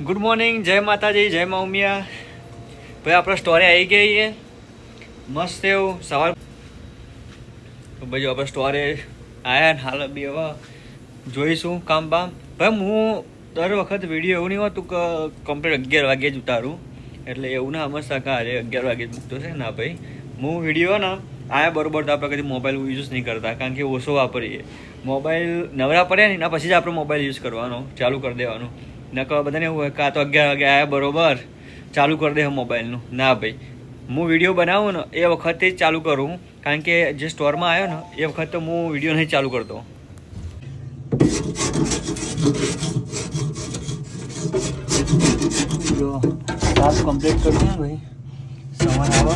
Good morning, જય માતાજી, જય મા ઉમિયા. ભાઈ આપણે સ્ટોરી આવી ગઈ છે મસ્ત એવું સવાર. ભાઈ આપણે સ્ટોરી આવ્યા ને હાલ બી હવે જોઈશું કામ બામ. ભાઈ હું દર વખત વિડીયો એવું નહીં હોતું કે કમ્પ્લીટ 11 વાગે જ ઉતારું, એટલે એવું ના હંમેશા કે આજે 11 વાગે જ મૂકતો છે. ના ભાઈ, હું વિડીયો ને આયા બરોબર તો આપણે કદી મોબાઈલ યુઝ નહીં કરતા, કારણ કે ઓછો વાપરીએ. મોબાઈલ નવરા પડ્યા ને એના પછી જ આપણે મોબાઈલ યુઝ કરવાનો ચાલુ કરી દેવાનું. નકર બધાને એવું હોય કે આ તો 11 વાગે આવ્યા બરોબર ચાલુ કરી દે મોબાઈલનું. ના ભાઈ, હું વિડીયો બનાવું ને એ વખતે જ ચાલુ કરું, કારણ કે જે સ્ટોરમાં આવ્યો ને એ વખતે હું વિડીયો નહીં ચાલુ કરતો. જો ટાસ્ક કમ્પ્લીટ કરું ને ભાઈ, સવાર આવો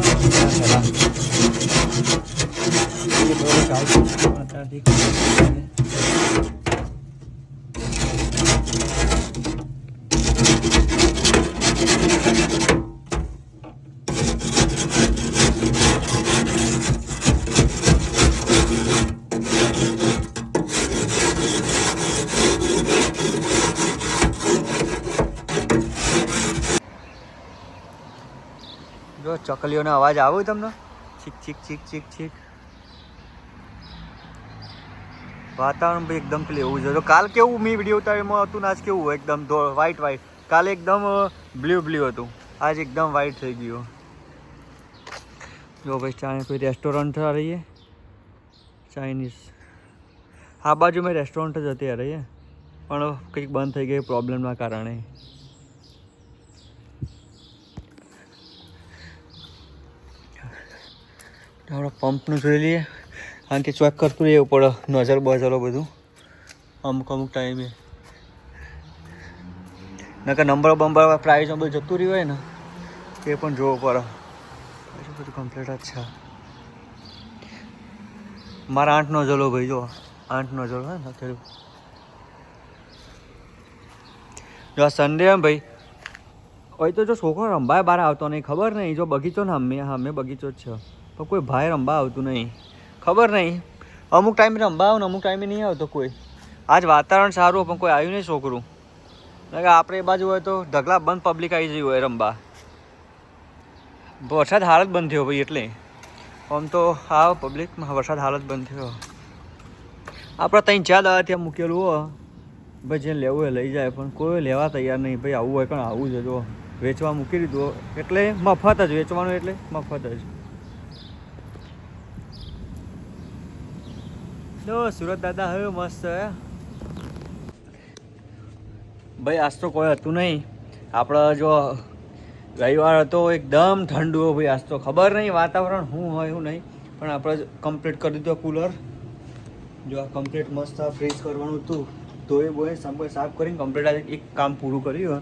અત્યારથી જો ચકલીઓનો અવાજ આવે તમને, છીક છીક છીક છીક છીક. વાતાવરણ ભાઈ એકદમ પેલું એવું છે. તો કાલ કેવું મેં વિડીયો ઉતાર્યો હતું ને આજ કેવું એકદમ વ્હાઈટ વ્હાઈટ. કાલે એકદમ બ્લુ હતું, આજ એકદમ વ્હાઈટ થઈ ગયું. જો ભાઈ ચાઇનીઝ કોઈ રેસ્ટોરન્ટ આ રહી है ચાઇનીઝ. આ બાજુ મેં રેસ્ટોરન્ટ જ હતી આ રહી है, પણ કંઈક બંધ થઈ ગઈ પ્રોબ્લેમના કારણે. આપણે પંપનું જોઈ લઈએ, કારણ કે ચેક કરતું રહેવું પડે નજર બજરો બધું અમુક ટાઈમે. નકર નંબર બંબર પ્રાઇઝમાં બધું જતું રહ્યું હોય ને એ પણ જોવું પડે. બધું કમ્પ્લીટ જ છે. મારા 8 નોઝલો ભાઈ, જો 8 નોઝલ હોય ને અત્યારે. જો આ સન્ડે એમ ભાઈ હોય તો જો છોકરો રમવા બહાર આવતો નહીં, ખબર નહીં. જો બગીચો ને અમે બગીચો જ છે, પણ કોઈ ભાઈ રમવા આવતું નહીં, ખબર નહીં. અમુક ટાઈમે રમવા આવું ને અમુક ટાઈમે નહીં આવતો કોઈ. આજ વાતાવરણ સારું પણ કોઈ આવ્યું નહીં છોકરું. આપણે એ બાજુ હોય તો ઢગલા બંધ પબ્લિક આવી ગઈ હોય રમવા. વરસાદ હાલ જ બંધ થયો ભાઈ, એટલે આમ તો આ પબ્લિકમાં વરસાદ હાલ જ બંધ થયો. આપણે ત્યાં જ્યાં દાવા ત્યાં મૂકેલું હોય ભાઈ, જેને લેવું હોય લઈ જાય, પણ કોઈ લેવા તૈયાર નહીં ભાઈ. આવું હોય પણ આવું જ. જો વેચવા મૂકી દીધું એટલે મફત જ વેચવાનું, એટલે મફત જ. જો સુરત દાદા હવે મસ્ત હે ભાઈ. આજ તો કોઈ હતું નહીં. આપણે જો રવિવાર હતો એકદમ ઠંડુ હોય ભાઈ. આજ તો ખબર નહીં વાતાવરણ શું હોય શું નહીં, પણ આપણે કમ્પ્લીટ કરી દીધું કુલર. જો આ કમ્પ્લીટ મસ્ત ફ્રીજ કરવાનું હતું, ધોઈ બોઈ સાફ કરીને કમ્પ્લીટ આજે એક કામ પૂરું કર્યું.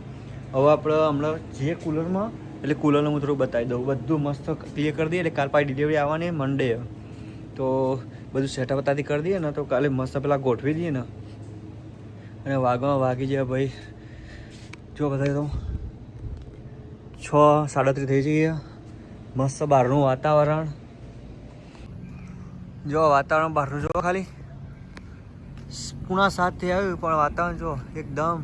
હવે આપણે હમણાં જે કુલરમાં, એટલે કુલરનું હું થોડું બતાવી દઉં. બધું મસ્ત ક્લિયર કરી દઈએ, એટલે કાલ પાછી ડિલિવરી આવવાની મંડે, તો બધું સેટઅપ અત્યારથી કરી દઈએ ને તો કાલે મસ્ત પેલા ગોઠવી દઈએ ને. અને વાગી જાય ભાઈ. જો બધા તો 6:37 થઈ જઈએ. મસ્ત બહારનું વાતાવરણ, જો વાતાવરણ બહારનું જો ખાલી 7:30 થઈ આવ્યું, પણ વાતાવરણ જો એકદમ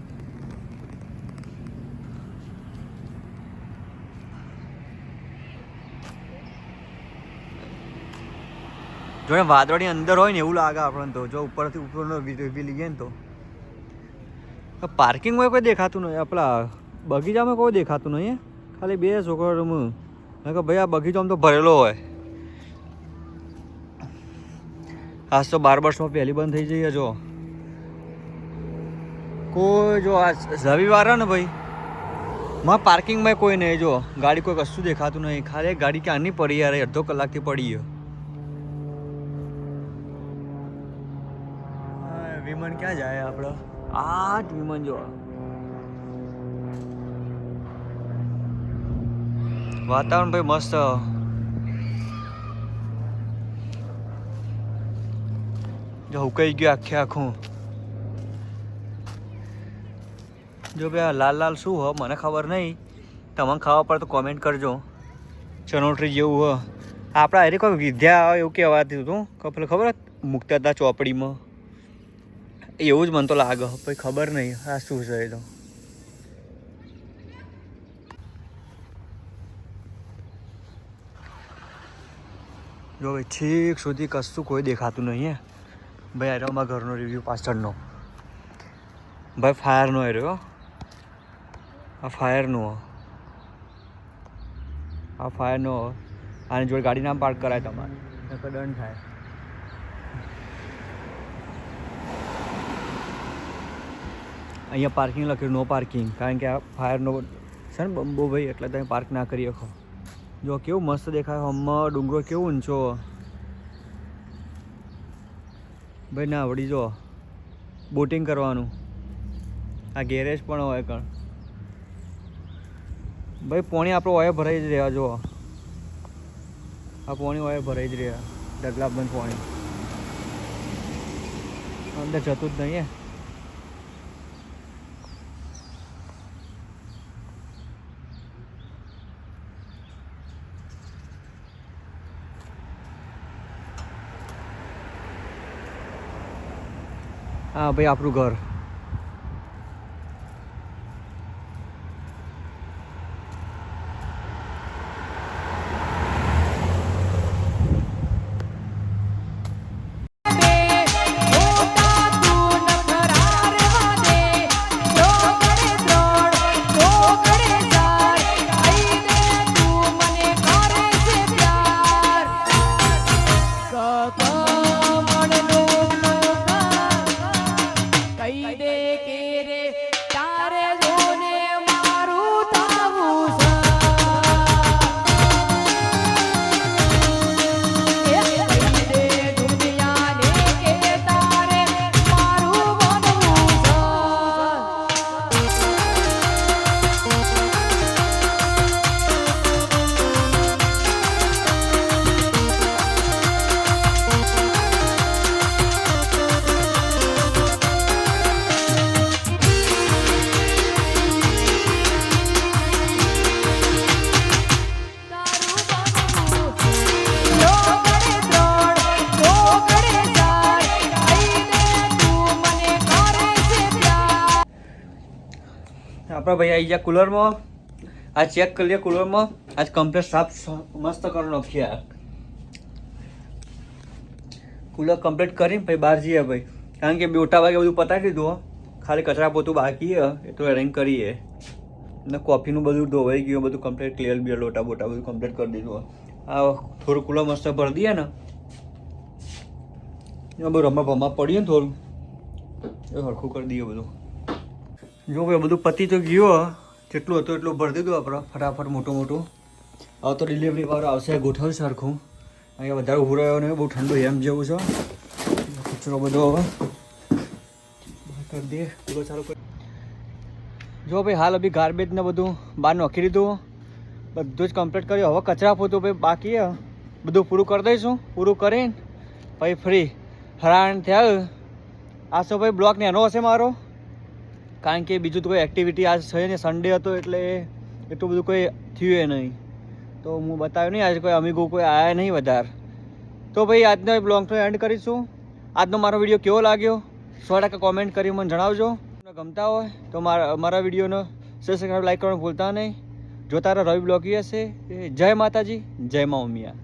જો ને વાદળની અંદર હોય ને એવું લાગે આપણને. તો જો ઉપરથી ઉપરનો વ્યૂ લઈએ ને તો પાર્કિંગમાં કોઈ દેખાતું નહીં, આપણા બગીચામાં કોઈ દેખાતું નહીં. ખાલી 2 છોકરા રૂમ. કે ભાઈ આ બગીચો આમ તો ભરેલો હોય. આજ તો બાર્બર્સમાં પહેલી બંધ થઈ જઈએ. જો કોઈ જો આ રવિવાર ને ભાઈ, માં પાર્કિંગમાં કોઈ નહીં. જો ગાડી કોઈ કશું દેખાતું નહીં. ખાલી ગાડી ક્યાંની પડી યાર, અડધો કલાકથી પડી ગયો. વિમાન ક્યાં જાય આપણે? આ વિમાન જો વાતાવરણ ભાઈ મસ્ત. જો હુકાઈ ગયું આખું. જો ભાઈ લાલ લાલ શું હો મને ખબર નહીં, તમને ખાવા પડે તો કોમેન્ટ કરજો. ચનોટરી જેવું હો. આપણા અરે કોઈ વિદ્યા એવું કહેવાતું હતું, ખબર મૂકતા હતા ચોપડીમાં, એવું જ મને તો લાગે. પછી ખબર નહીં આ શું છે. એ તો જો ભાઈ ઠીક સુધી કશું કોઈ દેખાતું નહીં હે ભાઈ. આ રહ્યો અમારા ઘરનો રિવ્યૂ પાછળનો ભાઈ. ફાયરનો એ રહ્યો, આ ફાયરનો, આ ફાયરનો. આની જોડે ગાડી ના પાર્ક કરાય તમારે, નકર દંડ થાય. અહીંયા પાર્કિંગ લખ્યું, નો પાર્કિંગ, કારણ કે આ ફાયરનો છે ને બંબો ભાઈ, એટલે તમે પાર્ક ના કરી શકો. જો કેવું મસ્ત દેખાય હમણાં, ડુંગરો કેવું ઊંચો ભાઈ. ના વળી જો બોટિંગ કરવાનું. આ ગેરેજ પણ હોય કણ ભાઈ. પોણી આપણો ઓય ભરાઈ જ રહ્યા. જો આ પોણી ઓય ભરાઈ જ રહ્યા, ડગલાબંધ પોણી અંદર જતું જ નહીં. હા ભાઈ આપણું ઘર. આપણા ભાઈ આવી ગયા કુલરમાં. આ ચેક કરી લે કુલરમાં. આજ કમ્પ્લેટ સાફ મસ્ત કરી નાખ્યા. કુલર કમ્પ્લીટ કરીને પછી બહાર જઈએ ભાઈ, કારણ કે મોટા ભાગે બધું પતાવી દીધું. ખાલી કચરા પોતું બાકી હે, એ તો એરેન્જ કરીએ. ને કોફીનું બધું ધોવાઈ ગયું, બધું કમ્પ્લીટ ક્લિયર બિયર લોટા બોટા બધું કમ્પ્લીટ કરી દીધું. આ થોડું કુલર મસ્ત ભરી દઈએ ને, એમાં બધું રમવા ભમવા પડીએ ને થોડું, એ સરખું કરી દઈએ બધું. જો ભાઈ બધું પતી તો ગયું, જેટલું હતું એટલું ભરી દીધું આપણે ફટાફટ મોટું મોટું. હવે તો ડિલિવરી વાળો આવશે, ગોઠવશે સરખું. અહીંયા વધારે ઊભું રહ્યો ને બહુ ઠંડુ એમ જેવું છે. કચરો બધો હવે કરી દઈએ, બધું ચાલુ કરી. જો ભાઈ હાલ અભી ગાર્બેજ ને બધું બહાર નાખી દીધું, બધું જ કમ્પ્લીટ કર્યું. હવે કચરા પોતું ભાઈ બાકી છે, બધું પૂરું કરી દઈશું. પૂરું કરીને પછી ફ્રી હરાણ થયા. આ તો ભાઈ બ્લોક નેનો હશે મારો, કારણ કે બીજું તો કોઈ એક્ટિવિટી આજ છે ને, સન્ડે હતો એટલે એટલું બધું કોઈ થયું નહીં. તો હું બતાવ્યું નહીં, આજે કોઈ અમીગો કોઈ આવ્યા નહીં વધારે. તો ભાઈ આજનો બ્લોગ તો એન્ડ કરીશું. આજનો મારો વિડીયો કેવો લાગ્યો 100% કોમેન્ટ કરી મને જણાવજો. ગમતા હોય તો મારા વિડીયોનો સબસ્ક્રાઈબ લાઈક કરવાનું ભૂલતા નહીં. જોતા રહો રવિ બ્લોગ હશે. જય માતાજી, જય મા ઉમિયા.